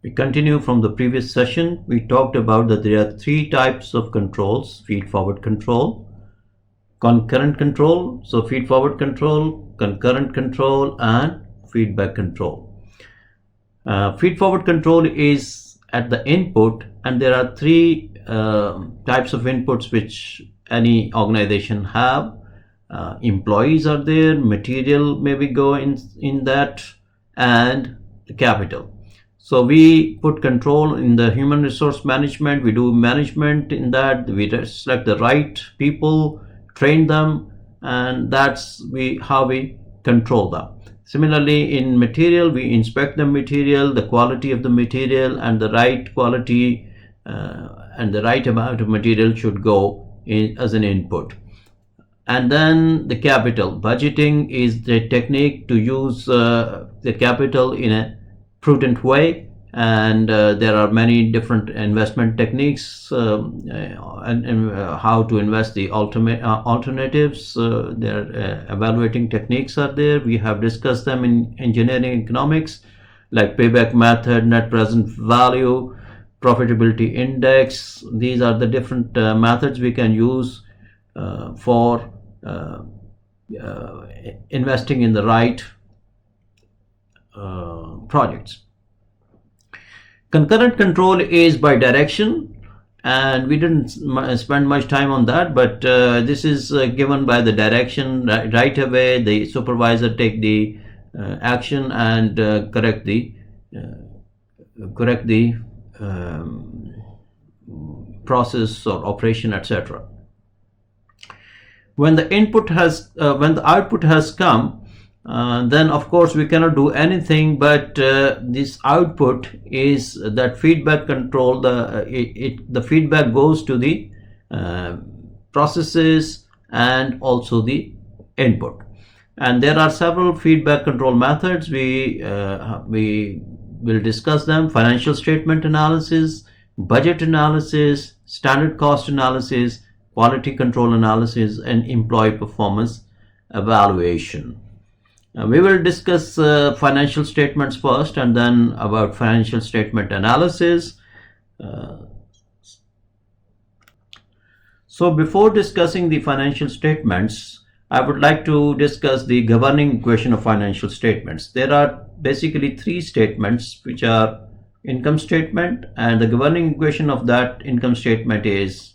We continue from the previous session. We talked about that there are three types of controls: feed-forward control, concurrent control, so feed-forward control, concurrent control, and feedback control. Feed-forward control is at the input, and there are three types of inputs which any organization have. Employees are there, material maybe go in that, and the capital. So we put control in the human resource management. We do management in that. We select the right people, train them, and that's how we control them. Similarly, in material, we inspect the material, the quality of the material, and the right quality and the right amount of material should go in as an input. And then the capital. Budgeting is the technique to use the capital in a prudent way, and there are many different investment techniques and how to invest the alternatives. Their evaluating techniques are there. We have discussed them in engineering economics, like payback method, net present value, profitability index. These are the different methods we can use for investing in the right projects. Concurrent control is by direction, and we didn't spend much time on that, but this is given by the direction. Right away the supervisor take the action and correct the process or operation, etc. When the output has come, then of course we cannot do anything, but this output is that feedback control. The feedback goes to the processes and also the input. And there are several feedback control methods. We will discuss them: financial statement analysis, budget analysis, standard cost analysis, quality control analysis, and employee performance evaluation. We will discuss financial statements first, and then about financial statement analysis. So before discussing the financial statements, I would like to discuss the governing equation of financial statements. There are basically three statements, which are income statement, and the governing equation of that income statement is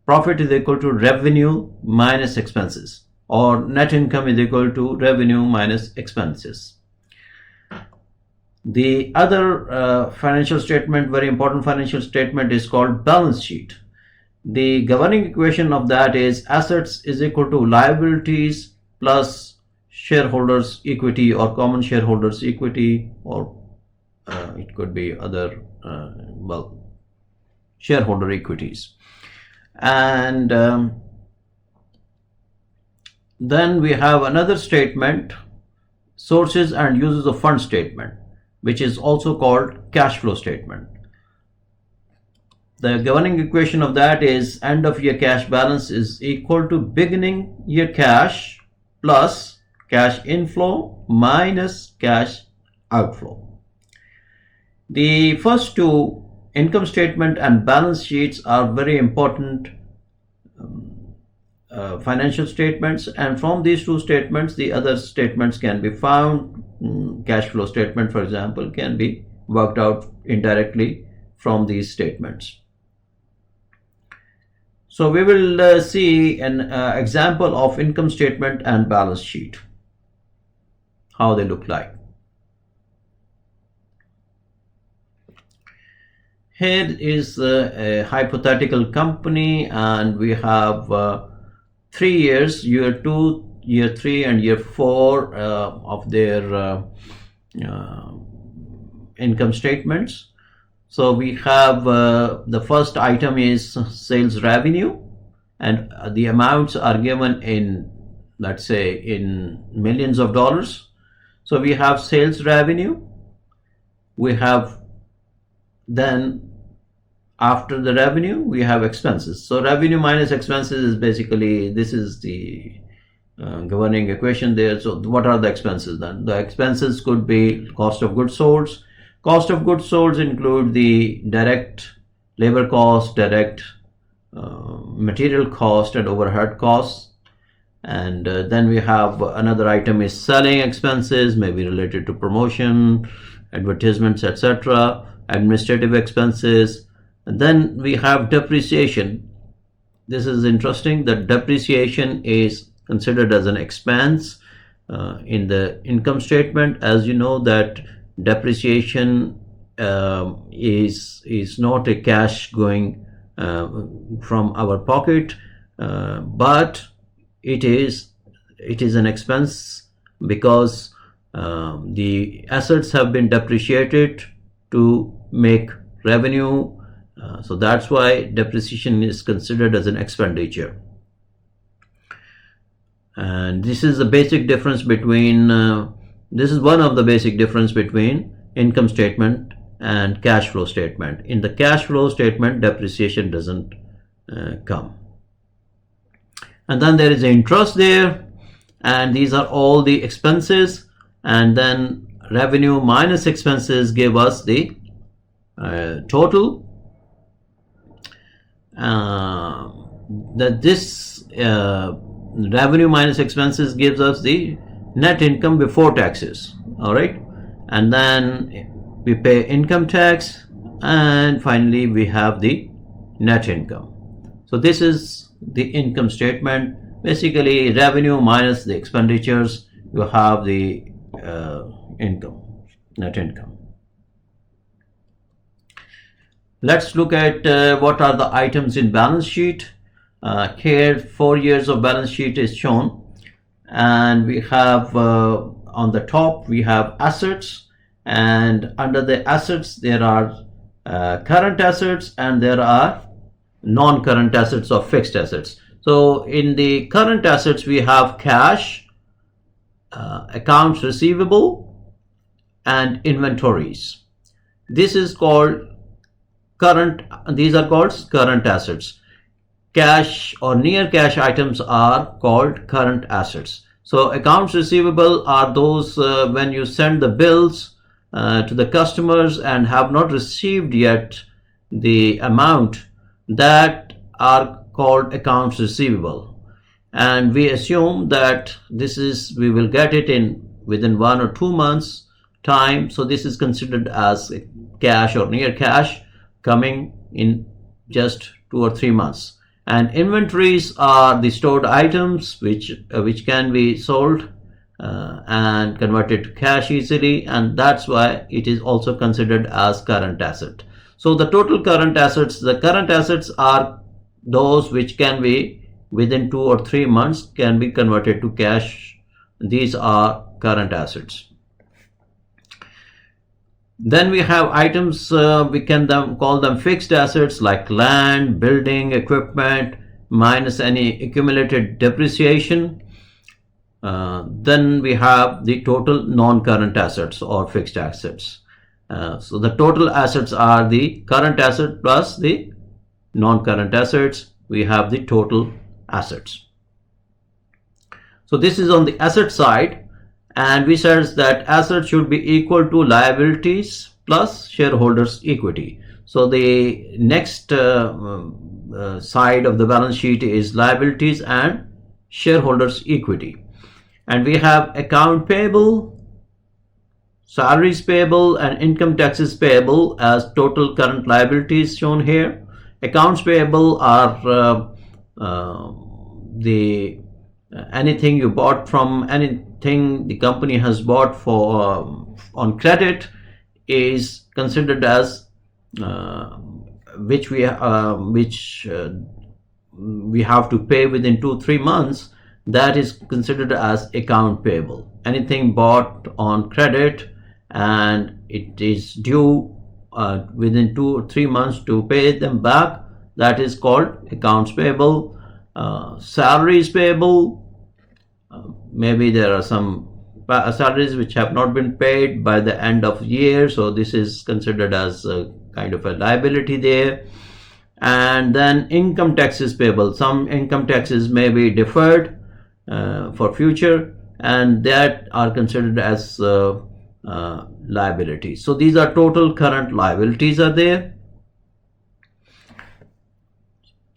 profit is equal to revenue minus expenses, or net income is equal to revenue minus expenses. The other financial statement, very important financial statement, is called balance sheet. The governing equation of that is assets is equal to liabilities plus shareholders equity or common shareholders equity, or it could be other shareholder equities. And then we have another statement, sources and uses of fund statement, which is also called cash flow statement. The governing equation of that is end of year cash balance is equal to beginning year cash plus cash inflow minus cash outflow. The first two, income statement and balance sheets, are very important financial statements, and from these two statements the other statements can be found. Cash flow statement, for example, can be worked out indirectly from these statements. So we will see an example of income statement and balance sheet, how they look like. Here is a hypothetical company, and we have 3 years, year 2, year 3, and year 4 of their income statements. So we have the first item is sales revenue, and the amounts are given in, let's say, in millions of dollars. So we have sales revenue. We have, then after the revenue we have expenses. So revenue minus expenses is basically, this is the governing equation there. So what are the expenses then? The expenses could be cost of goods sold, Cost of goods sold include the direct labor cost, direct material cost, and overhead costs. And then we have another item is selling expenses, maybe related to promotion, advertisements, etc., administrative expenses. And then we have depreciation. This is interesting that depreciation is considered as an expense in the income statement. As you know that depreciation is not a cash going from our pocket, but it is an expense because the assets have been depreciated to make revenue. So that's why depreciation is considered as an expenditure. And this is the basic difference between this is one of the basic difference between income statement and cash flow statement. In the cash flow statement, depreciation doesn't come. And then there is interest there, and these are all the expenses, and then revenue minus expenses give us the total. That this revenue minus expenses gives us the net income before taxes. All right, and then we pay income tax, and finally we have the net income. So this is the income statement. Basically, revenue minus the expenditures, you have the income, net income. Let's look at what are the items in balance sheet. Here 4 years of balance sheet is shown, and we have on the top we have assets, and under the assets there are current assets and there are non-current assets or fixed assets. So in the current assets we have cash, accounts receivable, and inventories. This is called current. These are called current assets. Cash or near cash items are called current assets. So accounts receivable are those when you send the bills to the customers and have not received yet the amount, that are called accounts receivable. And we assume that we will get it within 1 or 2 months time. So this is considered as cash or near cash coming in just 2 or 3 months. And inventories are the stored items which can be sold and converted to cash easily, and that's why it is also considered as current asset. So the total current assets, the current assets are those which can be within 2 or 3 months can be converted to cash. These are current assets. Then we have items, we can call them fixed assets, like land, building, equipment, minus any accumulated depreciation. Then we have the total non-current assets or fixed assets. So the total assets are the current asset plus the non-current assets. We have the total assets. So this is on the asset side. And we said that assets should be equal to liabilities plus shareholders' equity. So the next side of the balance sheet is liabilities and shareholders' equity. And we have account payable, salaries payable, and income taxes payable as total current liabilities shown here. Accounts payable are anything you bought from anything the company has bought for on credit is considered as which we have to pay within 2-3 months. That is considered as account payable. Anything bought on credit and it is due within 2 or 3 months to pay them back, that is called accounts payable. Salaries payable, maybe there are some salaries which have not been paid by the end of year, so this is considered as a kind of a liability there. And then income taxes payable, some income taxes may be deferred for future, and that are considered as liabilities. So these are total current liabilities are there.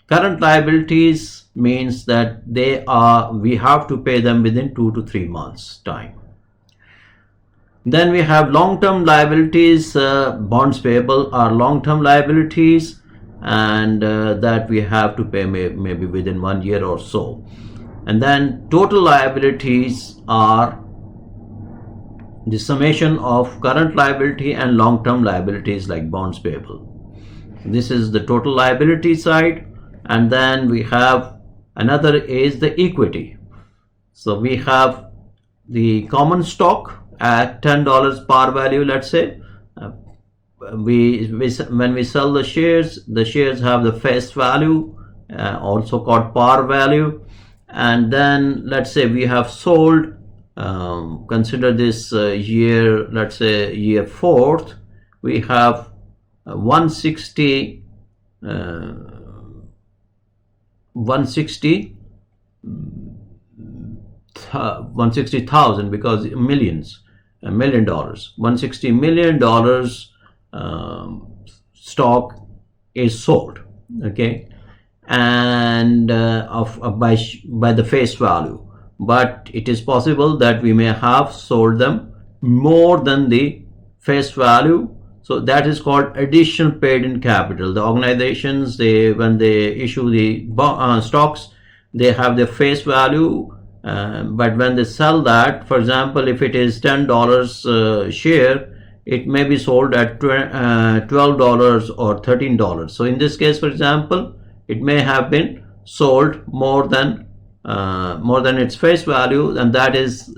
Current liabilities means that we have to pay them within 2 to 3 months time. Then we have long-term liabilities. Bonds payable are long-term liabilities, and that we have to pay maybe within 1 year or so. And then total liabilities are the summation of current liability and long-term liabilities like bonds payable. This is the total liability side. And then we have another is the equity. So we have the common stock at $10 par value, let's say. When we sell the shares have the face value, also called par value. And then let's say we have sold, consider this year, let's say year 4th, we have 160,000 because millions, $1 million, $160 million stock is sold, okay, and by the face value. But it is possible that we may have sold them more than the face value. So that is called additional paid in capital. The organizations, when they issue the stocks, they have the face value, but when they sell that, for example, if it is $10 share, it may be sold at $12 or $13. So in this case, for example, it may have been sold more than its face value, and that is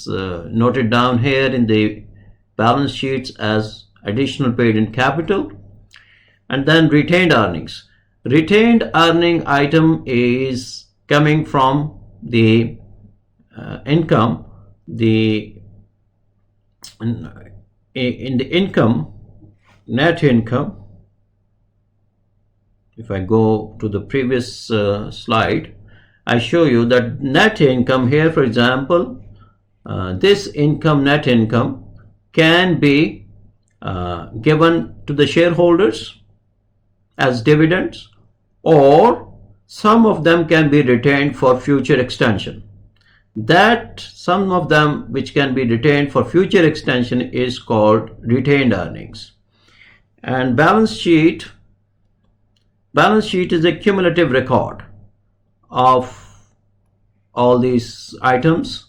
noted down here in the balance sheets as additional paid in capital. And then retained earnings. Retained earning item is coming from the income. In the income, net income, if I go to the previous slide, I show you that net income here, for example, this income, net income, can be given to the shareholders as dividends, or some of them can be retained for future extension. That some of them which can be retained for future extension is called retained earnings. And balance sheet is a cumulative record of all these items.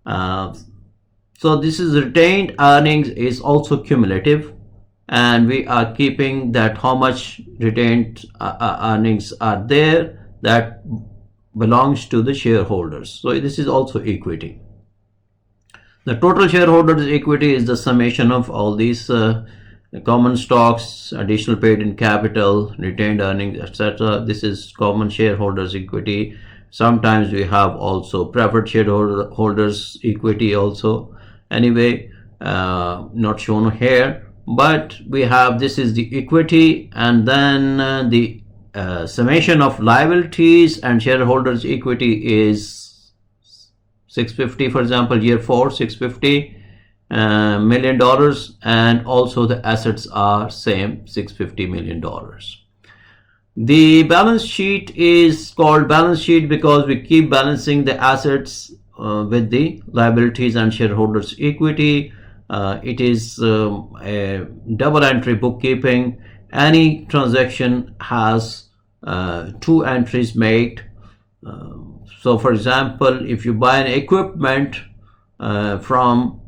So this is retained earnings is also cumulative, and we are keeping that how much retained earnings are there that belongs to the shareholders. So this is also equity. The total shareholders equity is the summation of all these common stocks, additional paid in capital, retained earnings, etc. This is common shareholders equity. Sometimes we have also preferred shareholders equity also. Anyway, not shown here, but we have, this is the equity, and then the summation of liabilities and shareholders equity is 650, for example, year 4, $650 million, and also the assets are same, $650 million. The balance sheet is called balance sheet because we keep balancing the assets with the liabilities and shareholders equity. It is a double entry bookkeeping. Any transaction has 2 entries made. So for example, if you buy an equipment from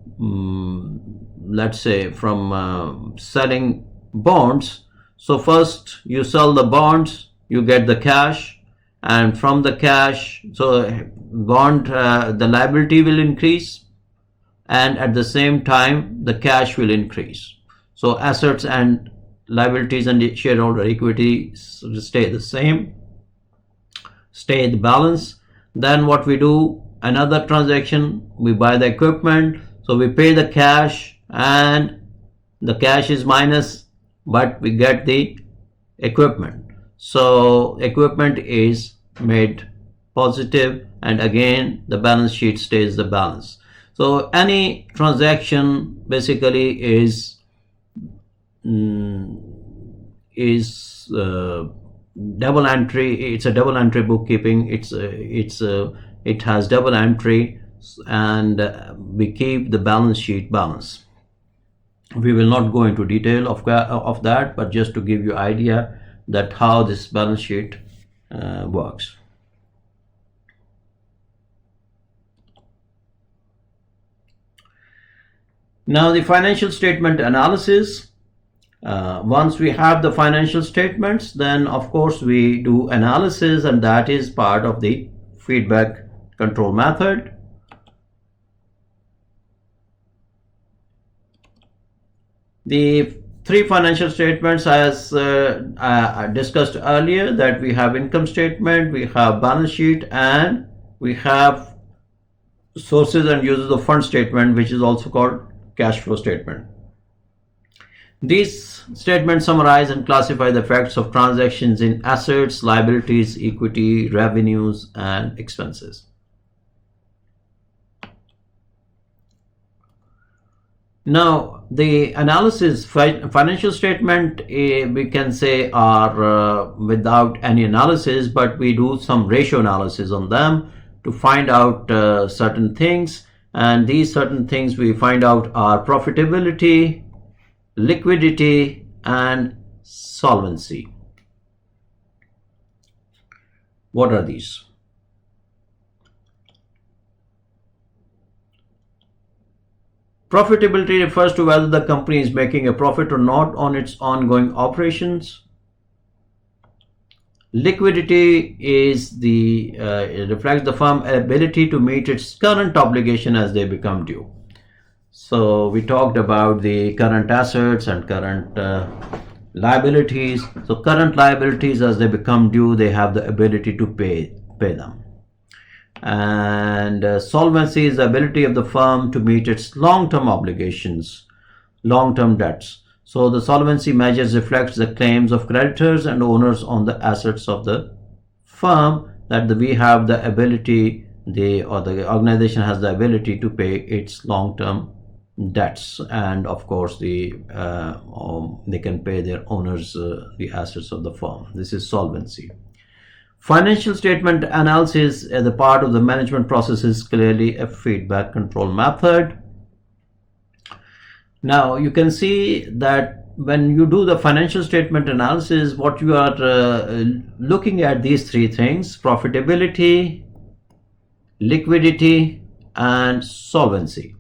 let's say from selling bonds, so first you sell the bonds, you get the cash, and from the cash, so bond the liability will increase, and at the same time the cash will increase. So assets and liabilities and the shareholder equity stay the same, stay the balance. Then what we do, another transaction, we buy the equipment, so we pay the cash, and the cash is minus, but we get the equipment. So equipment is made positive, and again the balance sheet stays the balance. So any transaction basically is double entry. It's a double entry bookkeeping. It has double entry, and we keep the balance sheet balance. We will not go into detail of that, but just to give you idea that how this balance sheet works. Now the financial statement analysis. Once we have the financial statements, then of course we do analysis, and that is part of the feedback control method. The three financial statements, as I discussed earlier, that we have income statement, we have balance sheet, and we have sources and uses of fund statement, which is also called cash flow statement. These statements summarize and classify the effects of transactions in assets, liabilities, equity, revenues, and expenses. Now, the analysis, financial statement, we can say are without any analysis, but we do some ratio analysis on them to find out certain things, and these certain things we find out are profitability, liquidity, and solvency. What are these? Profitability refers to whether the company is making a profit or not on its ongoing operations. Liquidity is it reflects the firm's ability to meet its current obligation as they become due. So we talked about the current assets and current liabilities. So current liabilities, as they become due, they have the ability to pay them. And solvency is the ability of the firm to meet its long-term obligations, long-term debts. So the solvency measures reflects the claims of creditors and owners on the assets of the firm, that we have the ability, the organization has the ability to pay its long-term debts, and of course they can pay their owners the assets of the firm. This is solvency. Financial statement analysis as a part of the management process is clearly a feedback control method. Now you can see that when you do the financial statement analysis, what you are looking at these three things: profitability, liquidity, and solvency.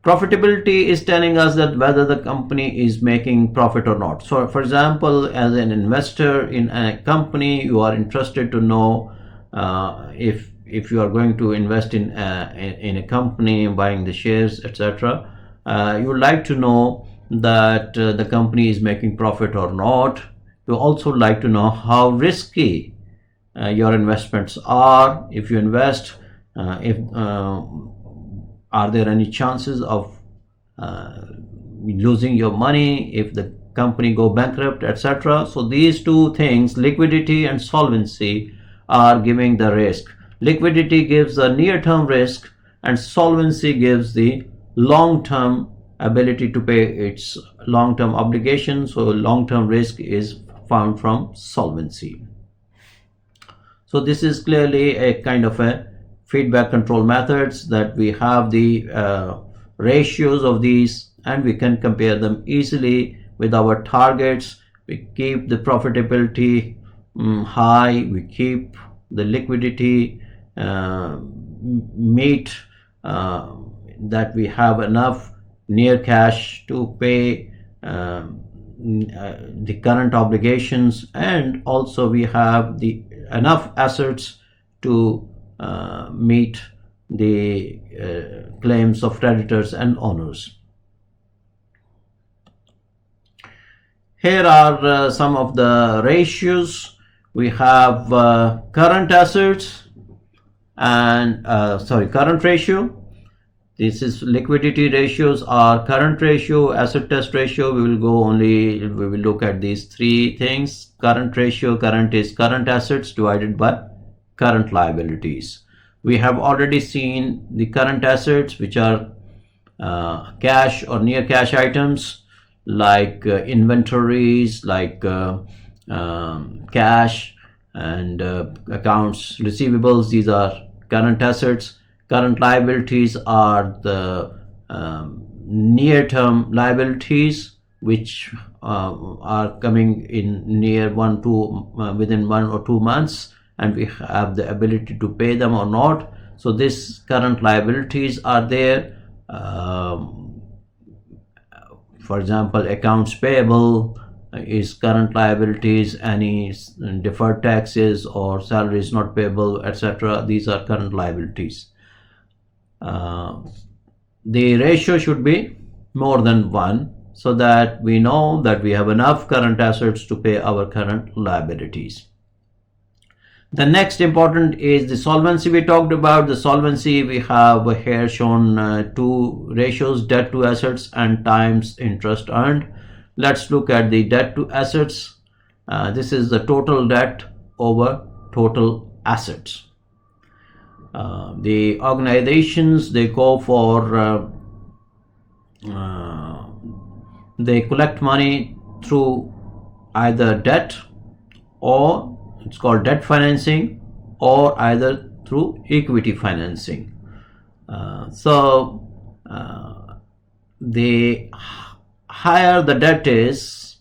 Profitability is telling us that whether the company is making profit or not. So for example, as an investor in a company, you are interested to know if you are going to invest in a company, buying the shares, etc. You would like to know that the company is making profit or not. You also like to know how risky your investments are. If you invest, are there any chances of losing your money if the company go bankrupt, etc. So these two things, liquidity and solvency, are giving the risk. Liquidity gives the near-term risk, and solvency gives the long-term ability to pay its long-term obligations. So long-term risk is found from solvency. So this is clearly a kind of a feedback control methods, that we have the ratios of these, and we can compare them easily with our targets. We keep the profitability high, we keep the liquidity, meet that we have enough near cash to pay the current obligations, and also we have the enough assets to meet the claims of creditors and owners. Here are some of the ratios. We have current assets and current ratio. This is liquidity ratios are current ratio, asset test ratio. We will look at these three things. Current ratio, current is current assets divided by current liabilities. We have already seen the current assets, which are cash or near cash items like inventories, like cash and accounts receivables. These are current assets. Current liabilities are the near-term liabilities, which are coming in near within 1 or 2 months, and we have the ability to pay them or not. So this current liabilities are there. For example, accounts payable is current liabilities. Any deferred taxes or salaries not payable, etc., these are current liabilities. The ratio should be more than 1, so that we know that we have enough current assets to pay our current liabilities. The next important is the solvency. We talked about the solvency. We have here shown 2 ratios, debt to assets and times interest earned. Let's look at the debt to assets. This is the total debt over total assets. The organizations, they go for they collect money through either debt, or it's called debt financing, or either through equity financing. The higher the debt is,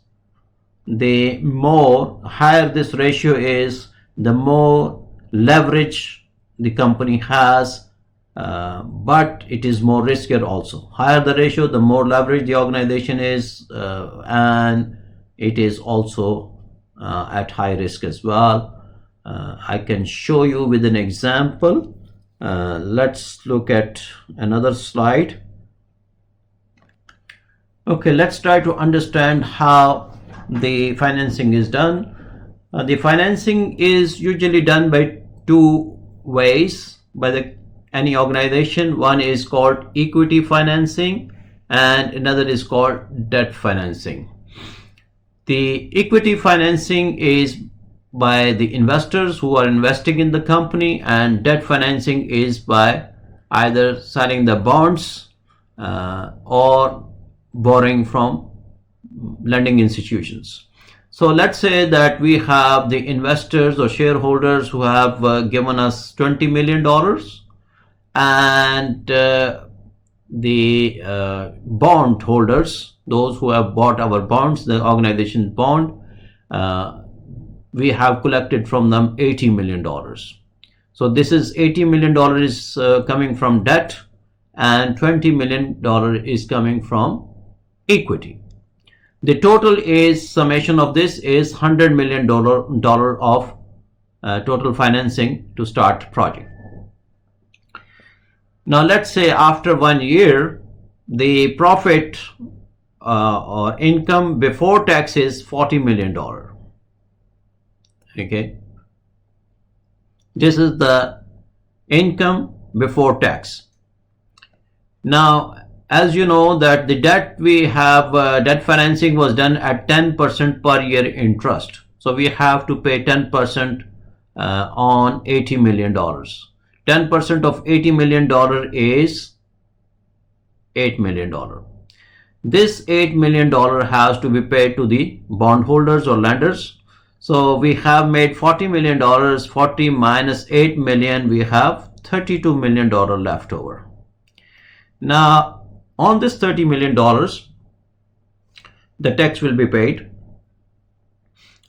the more higher this ratio is, the more leverage the company has, but it is more riskier also. Higher the ratio, the more leverage the organization is, and it is also at high risk as well. I can show you with an example. Let's look at another slide. Okay, let's try to understand how the financing is done. The financing is usually done by 2 ways by any organization. One is called equity financing and another is called debt financing. The equity financing is by the investors who are investing in the company, and debt financing is by either selling the bonds or borrowing from lending institutions. So let's say that we have the investors or shareholders who have given us $20 million, and the bond holders, those who have bought our bonds, the organization's bond, we have collected from them $80 million. So this is $80 million is coming from debt, and $20 million is coming from equity. The total is summation of this is $100 million of total financing to start project. Now let's say after 1 year, the profit or income before tax is $40 million. Okay, this is the income before tax. Now, as you know that the debt we have, debt financing was done at 10% per year interest. So we have to pay 10% on $80 million. 10% of $80 million is $8 million. This $8 million has to be paid to the bondholders or lenders. So we have made $40 million, 40 minus 8 million, we have $32 million left over. Now, on this $30 million, the tax will be paid,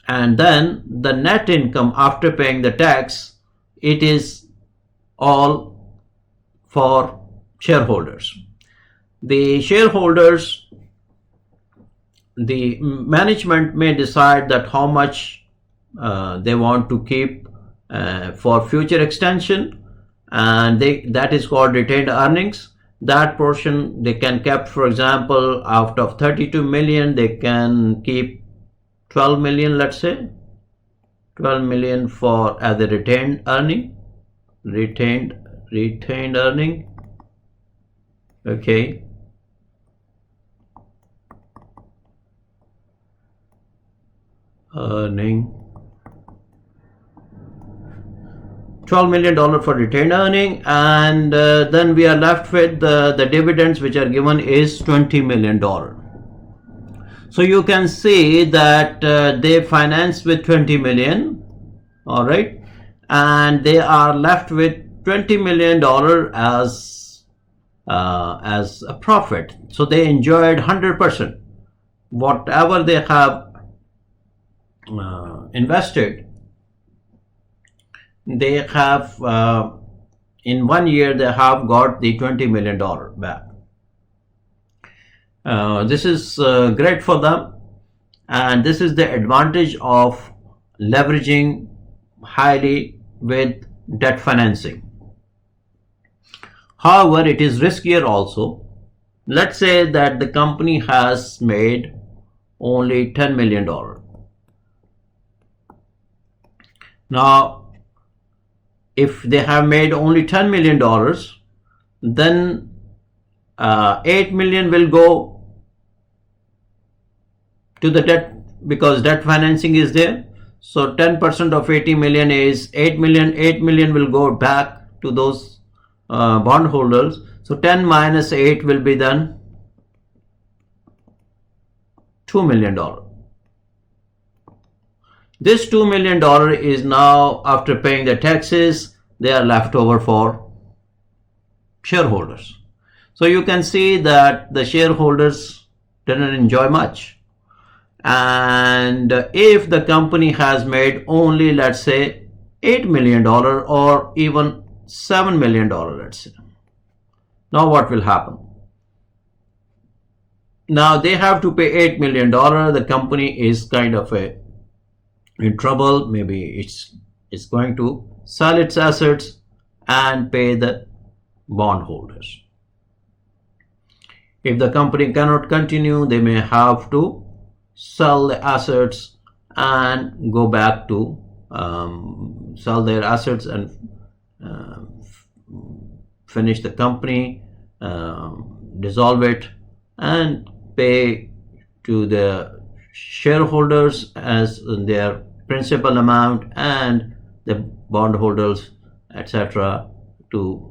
and then the net income after paying the tax, it is all for shareholders. The shareholders, the management may decide that how much they want to keep for future extension, and that is called retained earnings. That portion they can keep, for example, out of 32 million, they can keep 12 million, let's say 12 million for as a retained earning, retained earning. Okay, $12 million for retained earning, and then we are left with the dividends which are given is $20 million. So you can see that they financed with 20 million, all right, and they are left with $20 million as a profit. So they enjoyed 100%. Whatever they have invested, they have in 1 year they have got the $20 million back. This is great for them, and this is the advantage of leveraging highly with debt financing. However, it is riskier also. Let's say that the company has made only $10 million. Now, if they have made only $10 million, then 8 million will go to the debt, because debt financing is there. So 10% of 80 million is 8 million. 8 million will go back to those bondholders. So 10 minus 8 will be then $2 million. This $2 million is now, after paying the taxes, they are left over for shareholders. So you can see that the shareholders didn't enjoy much. And if the company has made only, let's say, $8 million or even $7 million, let's say, now what will happen? Now they have to pay $8 million. The company is kind of in trouble. Maybe it's going to sell its assets and pay the bondholders. If the company cannot continue, they may have to sell the assets and go back to sell their assets and finish the company, dissolve it, and pay to the shareholders as their principal amount and the bondholders, etc. to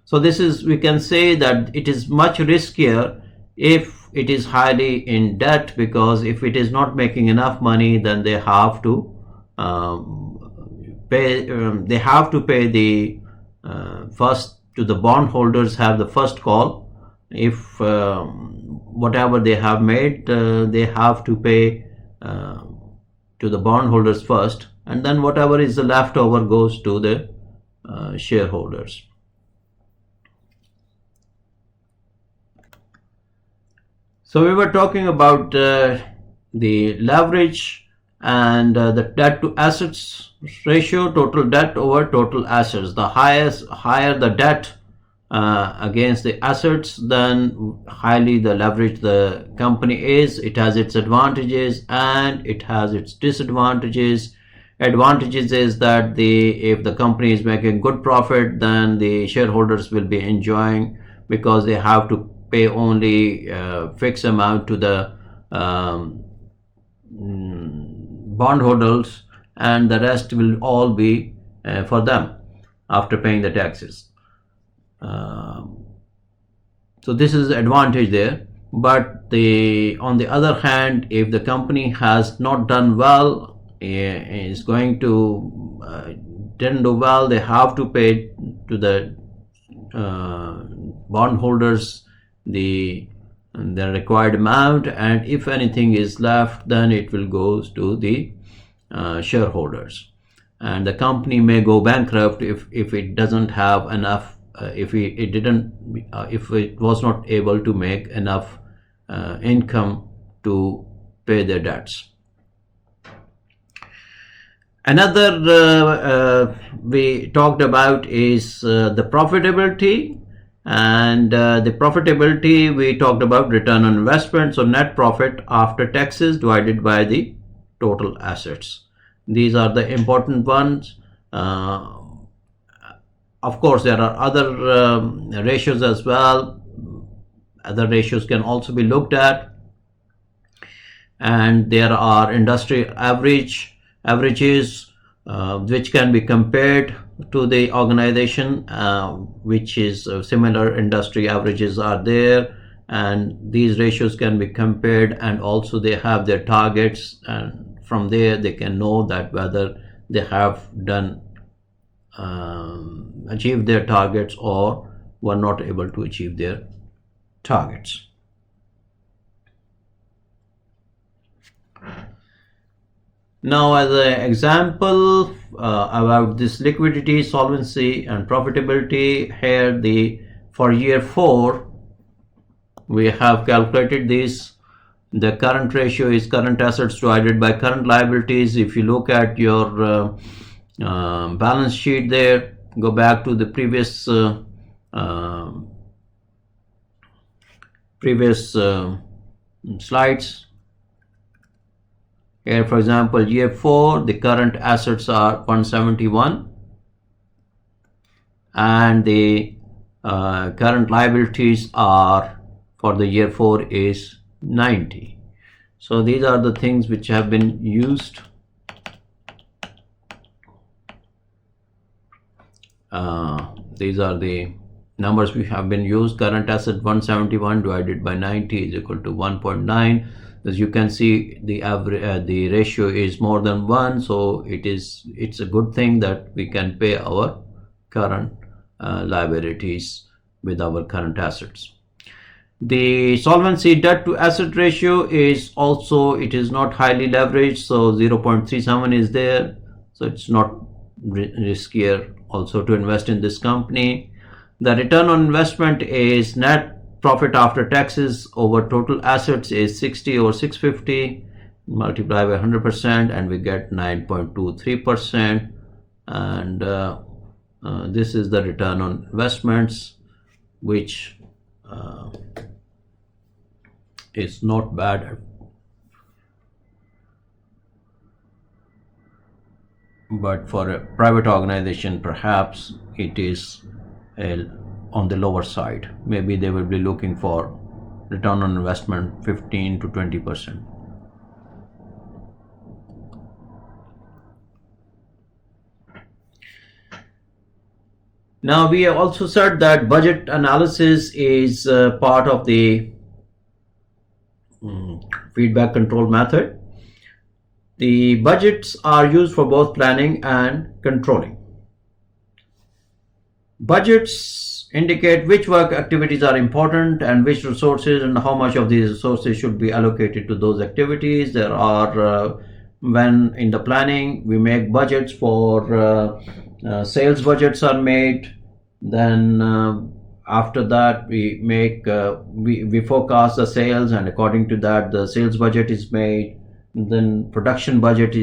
So this is, we can say that it is much riskier if it is highly in debt, because if it is not making enough money, then they have to pay the first to the bondholders, have the first call. If whatever they have made, they have to pay to the bondholders first, and then whatever is the leftover goes to the shareholders. So we were talking about the leverage and the debt to assets ratio, total debt over total assets. The higher the debt against the assets, then highly the leverage the company is. It has its advantages and it has its disadvantages. Advantages is that if the company is making good profit, then the shareholders will be enjoying, because they have to pay only fixed amount to the bondholders, and the rest will all be for them after paying the taxes. So this is the advantage there. But on the other hand, if the company has not done well, is going to didn't do well, they have to pay to the bondholders the required amount, and if anything is left, then it will go to the shareholders, and the company may go bankrupt if it doesn't have enough, if it was not able to make enough income to pay their debts. Another we talked about is the profitability. And the profitability, we talked about return on investment, so net profit after taxes divided by the total assets. These are the important ones. Of course, there are other ratios as well. Other ratios can also be looked at, and there are industry averages, which can be compared to the organization, which is similar industry averages are there, and these ratios can be compared, and also they have their targets, and from there they can know that whether they have done achieved their targets or were not able to achieve their targets. Now, as an example about this liquidity, solvency, and profitability, here for year 4, we have calculated this. The current ratio is current assets divided by current liabilities. If you look at your balance sheet there, go back to the previous slides. Here, for example, year 4, the current assets are 171 and the current liabilities are for the year 4 is 90. So these are the things which have been used. These are the numbers which have been used. Current asset 171 divided by 90 is equal to 1.9. As you can see, the average the ratio is more than 1, so it's a good thing that we can pay our current liabilities with our current assets. The solvency debt to asset ratio is also, it is not highly leveraged, so 0.37 is there, so it's not riskier also to invest in this company. The return on investment is net profit after taxes over total assets is 60 over 650, multiply by 100%, and we get 9.23%. And this is the return on investments, which is not bad, but for a private organization perhaps it is on the lower side. Maybe they will be looking for return on investment 15 to 20%. Now, we have also said that budget analysis is part of the feedback control method. The budgets are used for both planning and controlling. Budgets indicate which work activities are important and which resources and how much of these resources should be allocated to those activities. There are, when in the planning, we make budgets for sales budgets are made. Then after that, we make we forecast the sales, and according to that, the sales budget is made. Then production budgets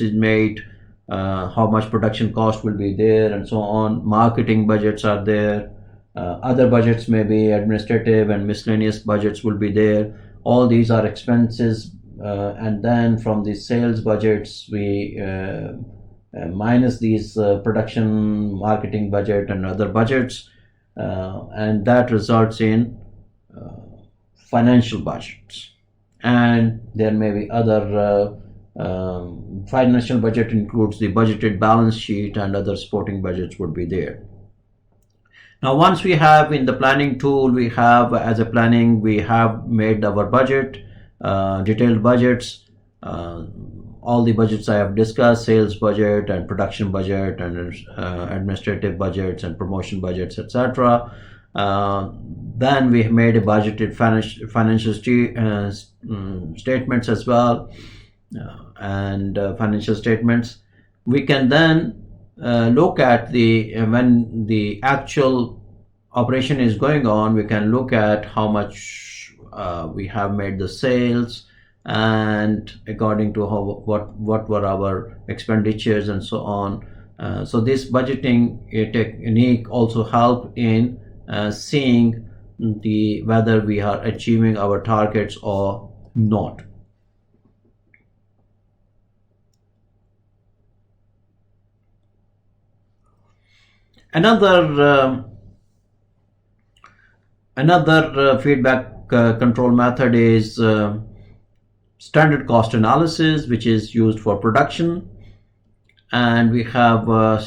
is made. How much production cost will be there, and so on. Marketing budgets are there. Other budgets may be administrative and miscellaneous budgets will be there. All these are expenses, and then from the sales budgets we minus these production, marketing budget and other budgets, and that results in financial budgets. And there may be other financial budget includes the budgeted balance sheet, and other supporting budgets would be there. Now, once we have in the planning tool, we have as a planning, we have made our budget, detailed budgets, all the budgets I have discussed, sales budget and production budget and administrative budgets and promotion budgets, etc. Then we have made a budgeted financial statements as well, and financial statements. We can then look at when the actual operation is going on, we can look at how much we have made the sales, and according to what were our expenditures and so on. So this budgeting technique also help in seeing whether we are achieving our targets or not. Another feedback control method is standard cost analysis, which is used for production. And we have a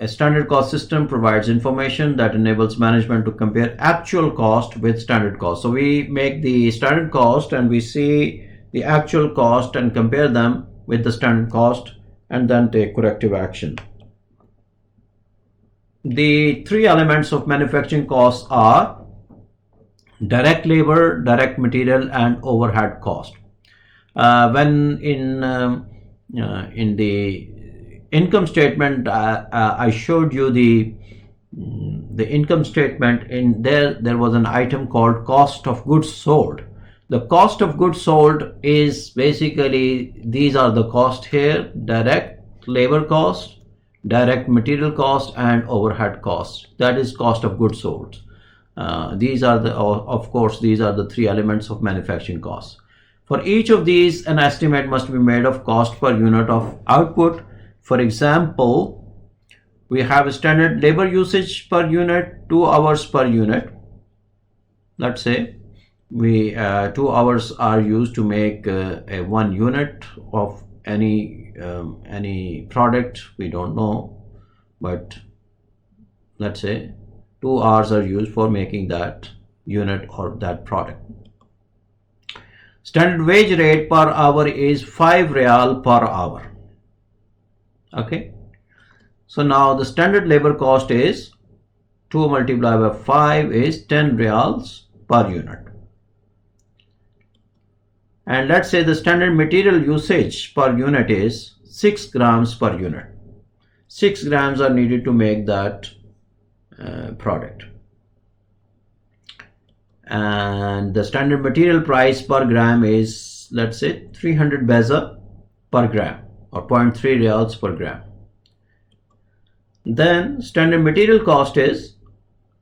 standard cost system provides information that enables management to compare actual cost with standard cost. So we make the standard cost and we see the actual cost and compare them with the standard cost and then take corrective action. The three elements of manufacturing costs are direct labor, direct material, and overhead cost. When in the income statement, I showed you the income statement. In there was an item called cost of goods sold. The cost of goods sold is basically, these are the cost here: direct labor cost, direct material cost, and overhead cost. That is cost of goods sold. These are the, of course, these are the three elements of manufacturing costs. For each of these, an estimate must be made of cost per unit of output. For example, we have a standard labor usage per unit, 2 hours per unit. Let's say we 2 hours are used to make a 1 unit of any product. We don't know, but let's say 2 hours are used for making that unit or that product. Standard wage rate per hour is 5 real per hour. Okay, so now the standard labor cost is 2 multiplied by 5 is 10 reals per unit. And let's say the standard material usage per unit is 6 grams per unit. 6 grams are needed to make that product. And the standard material price per gram is, let's say, 300 beza per gram, or 0.3 reals per gram. Then standard material cost is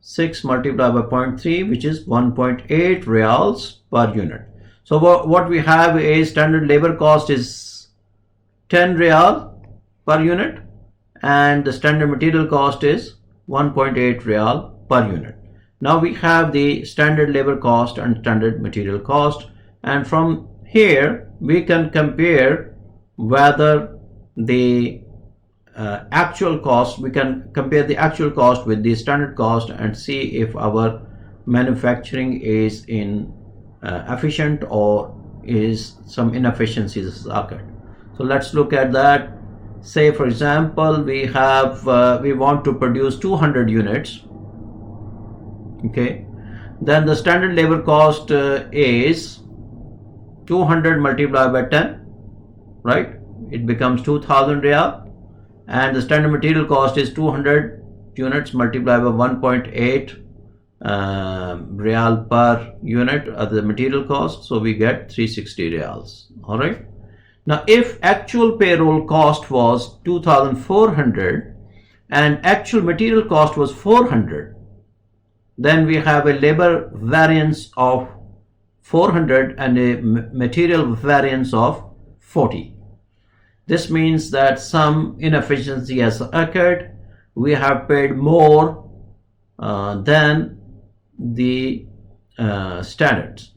6 multiplied by 0.3, which is 1.8 reals per unit. So what we have is standard labor cost is 10 real per unit, and the standard material cost is 1.8 real per unit. Now we have the standard labor cost and standard material cost, and from here we can compare whether the actual cost, we can compare the actual cost with the standard cost and see if our manufacturing is efficient or is some inefficiencies occurred. So let's look at that. Say for example, we want to produce 200 units. Okay, then the standard labor cost is 200 multiplied by 10, right? It becomes 2000 real, and the standard material cost is 200 units multiplied by 1.8 real per unit of the material cost, so we get 360 reals. All right, now if actual payroll cost was 2400 and actual material cost was 400, then we have a labor variance of 400 and a material variance of 40. This means that some inefficiency has occurred. We have paid more than the standards.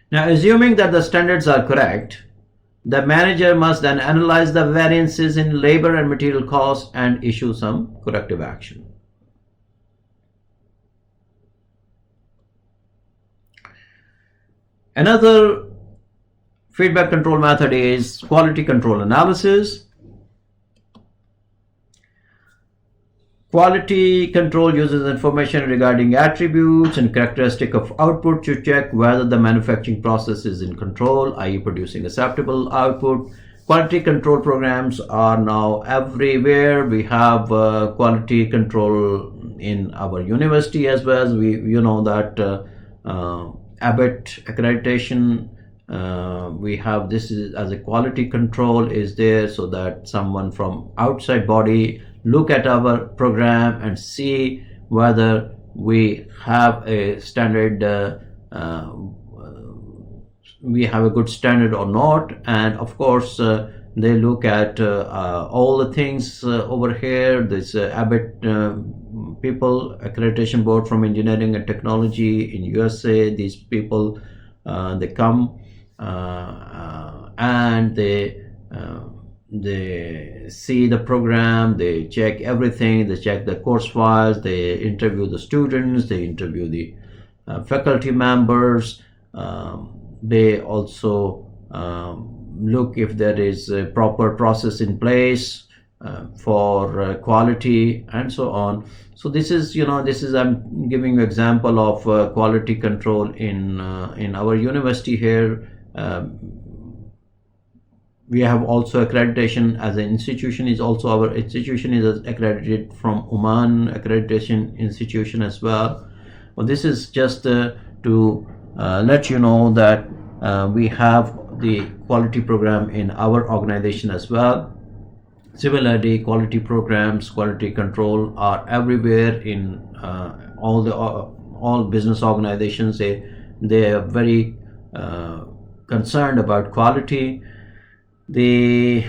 Now, assuming that the standards are correct, the manager must then analyze the variances in labor and material costs and issue some corrective action. Another feedback control method is quality control analysis. Quality control uses information regarding attributes and characteristics of output to check whether the manufacturing process is in control, i.e. producing acceptable output. Quality control programs are now everywhere. We have quality control in our university as well. You know that Abbott accreditation, we have this as a quality control is there, so that someone from outside body look at our program and see whether we have a standard, we have a good standard or not. And of course they look at all the things over here. This Abbott people, accreditation board from engineering and technology in USA, these people they come and they they see the program, they check everything, they check the course files, they interview the students, they interview the faculty members. They also look if there is a proper process in place for quality and so on. So this is, I'm giving you example of quality control in our university here. We have also accreditation as an institution. Is also our institution is accredited from Oman Accreditation Institution as well. Well, this is just to let you know that we have the quality program in our organization as well. Similarly, quality programs, quality control are everywhere in all business organizations. They are very concerned about quality. To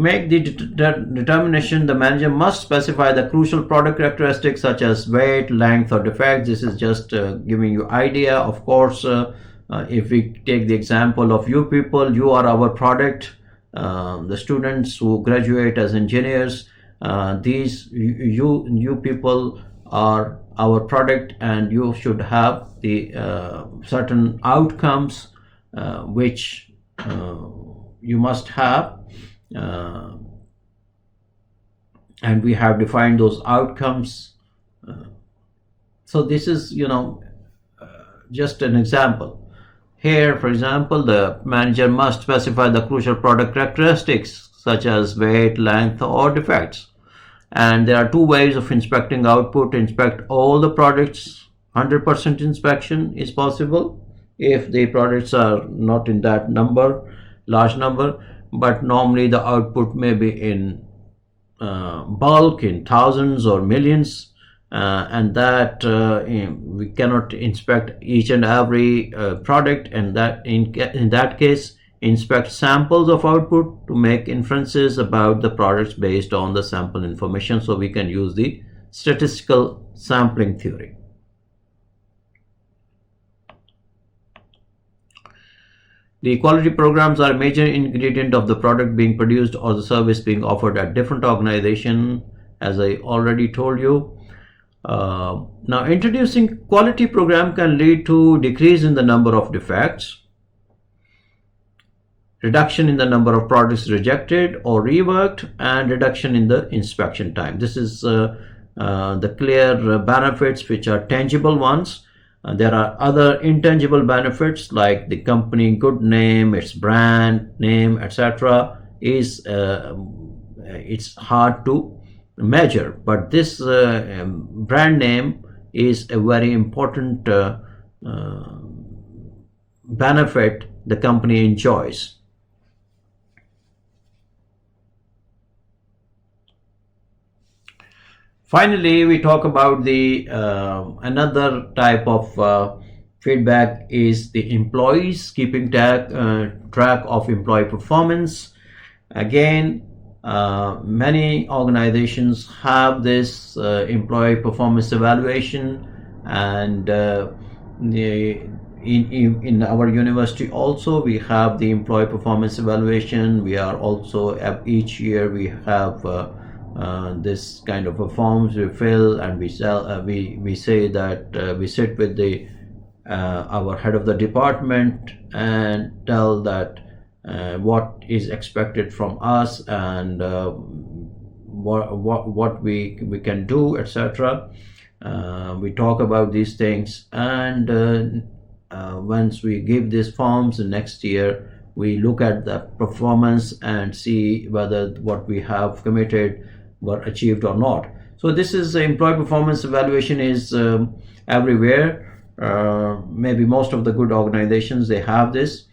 make the determination, the manager must specify the crucial product characteristics such as weight, length, or defects. This is just giving you idea. Of course, if we take the example of you people, you are our product. The students who graduate as engineers, these you people are our product, and you should have the certain outcomes which you must have, and we have defined those outcomes. So this is just an example. Here, for example, the manager must specify the crucial product characteristics such as weight, length, or defects. And there are two ways of inspecting output. Inspect all the products. 100% inspection is possible if the products are not in that large number, but normally the output may be in bulk, in thousands or millions, and that we cannot inspect each and every product, and that in that case, inspect samples of output to make inferences about the products based on the sample information. So we can use the statistical sampling theory. The quality programs are a major ingredient of the product being produced or the service being offered at different organizations, as I already told you. Now, introducing quality program can lead to decrease in the number of defects, reduction in the number of products rejected or reworked, and reduction in the inspection time. This is the clear benefits, which are tangible ones. There are other intangible benefits like the company good name, its brand name, etc. It's hard to measure, but this brand name is a very important benefit the company enjoys. Finally, we talk about the another type of feedback is the employees keeping track of employee performance. Again, many organizations have this employee performance evaluation, and in our university also we have the employee performance evaluation. We are also each year we have this kind of a forms we fill, and we say that we sit with the our head of the department and tell that what is expected from us, and what we can do, etc. We talk about these things, and once we give these forms, next year we look at the performance and see whether what we have committed were achieved or not. So this is employee performance evaluation is everywhere. Maybe most of the good organizations, they have this.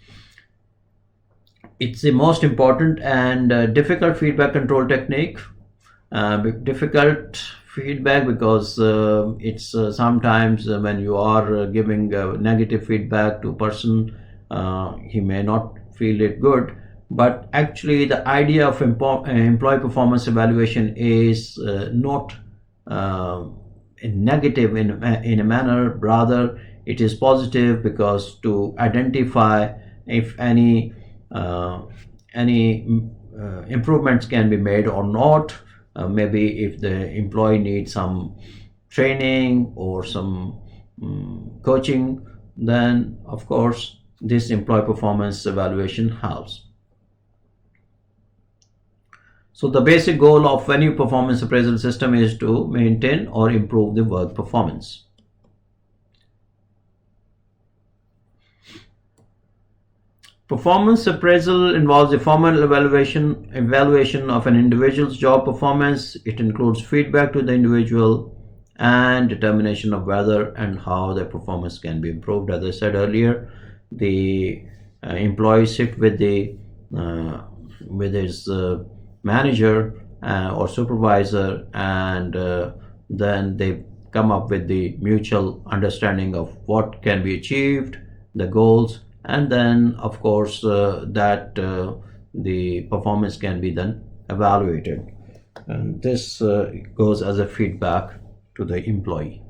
It's the most important and difficult feedback control technique. Difficult feedback because it's sometimes when you are giving negative feedback to a person, he may not feel it good. But actually the idea of employee performance evaluation is not negative in a manner, rather it is positive, because to identify if any improvements can be made or not. Maybe if the employee needs some training or some coaching, then of course this employee performance evaluation helps. So the basic goal of any performance appraisal system is to maintain or improve the work performance. Performance appraisal involves a formal evaluation of an individual's job performance. It includes feedback to the individual and determination of whether and how their performance can be improved. As I said earlier, the employee sit with his manager or supervisor, and then they come up with the mutual understanding of what can be achieved, the goals, and then of course the performance can be then evaluated, and this goes as a feedback to the employee.